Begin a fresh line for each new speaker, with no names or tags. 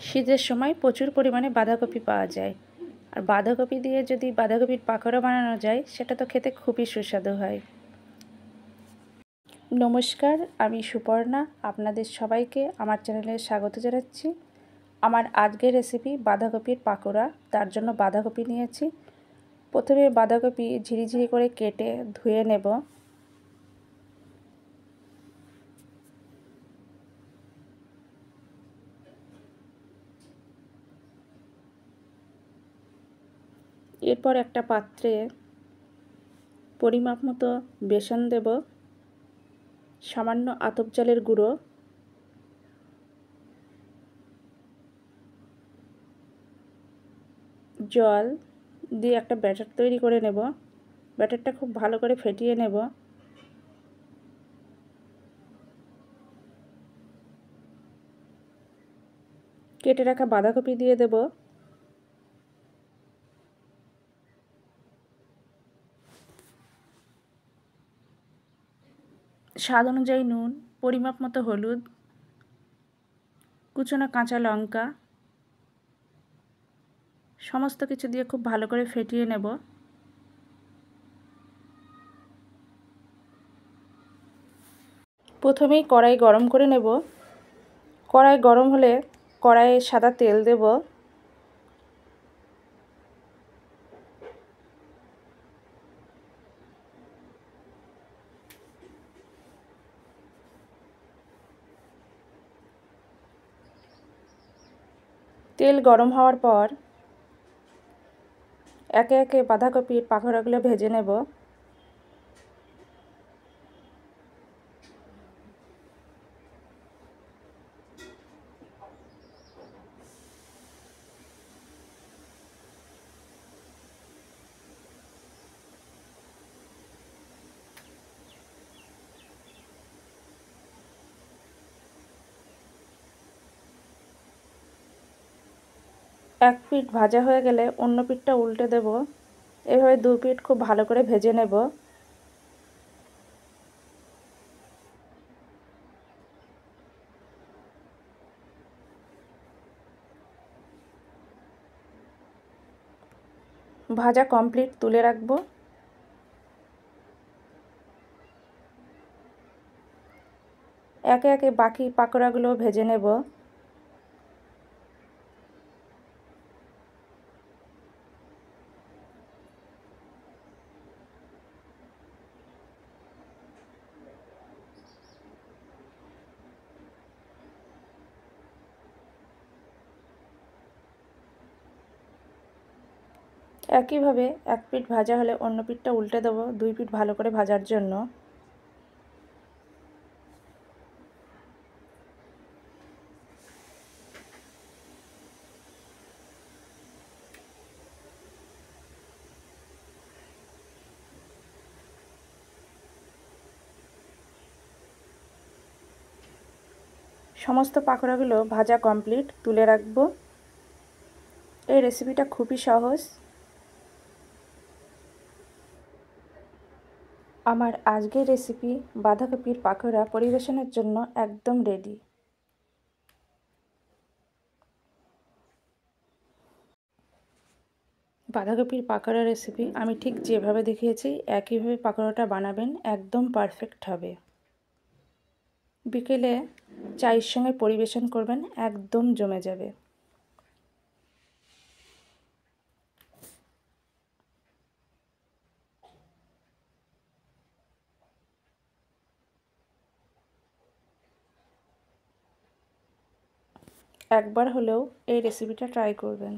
শীতের সময় প্রচুর পরিমাণে বাঁধাকপি পাওয়া যায়, আর বাঁধাকপি দিয়ে যদি বাঁধাকপির পাকোড়া বানানো যায় সেটা তো খেতে খুবই সুস্বাদু হয়। নমস্কার, আমি সুপর্ণা, আপনাদের সবাইকে আমার চ্যানেলে স্বাগত জানাচ্ছি। আমার আজকের রেসিপি বাঁধাকপির পাকোড়া। তার জন্য বাঁধাকপি নিয়েছি। প্রথমে বাঁধাকপি ঝিরিঝিরি করে কেটে ধুয়ে নেব। এরপর একটা পাত্রে পরিমাপ মতো বেসন দেব, সামান্য আতপ চালের গুঁড়ো, জল দিয়ে একটা ব্যাটার তৈরি করে নেব। ব্যাটারটা খুব ভালো করে ফেটিয়ে নেব। কেটে রাখা বাঁধাকপি দিয়ে দেব। স্বাদ অনুযায়ী নুন, পরিমাপ মতো হলুদ, কুচনো কাঁচা লঙ্কা, সমস্ত কিছু দিয়ে খুব ভালো করে ফেটিয়ে নেব। প্রথমেই কড়াই গরম করে নেব। কড়াই গরম হলে কড়াইয়ে সাদা তেল দেব। তেল গরম হওয়ার পর একে একে বাঁধাকপির পাকোড়াগুলো ভেজে নেব। এক পিঠ ভাজা হয়ে গেলে অন্য পিঠটা উল্টে দেব। এভাবে দু পিঠ খুব ভালো করে ভেজে নেব। ভাজা কমপ্লিট, তুলে রাখবো। একে একে বাকি পাকোড়াগুলো ভেজে নেব। একইভাবে এক পিঠ ভাজা হলে অন্য পিঠটা উল্টে দেবো, দুই পিঠ ভালো করে ভাজার জন্য। সমস্ত পাকোড়াগুলো ভাজা কমপ্লিট, তুলে রাখবো। এই রেসিপিটা খুবই সহজ। আমার আজকের রেসিপি বাঁধাকপির পাকোড়া পরিবেশনের জন্য একদম রেডি। বাঁধাকপির পাকোড়া রেসিপি আমি ঠিক যেভাবে দেখিয়েছি একইভাবে পাকোড়াটা বানাবেন, একদম পারফেক্ট হবে। বিকেলে চায়ের সঙ্গে পরিবেশন করবেন, একদম জমে যাবে। একবার হলেও এই রেসিপিটা ট্রাই করবেন।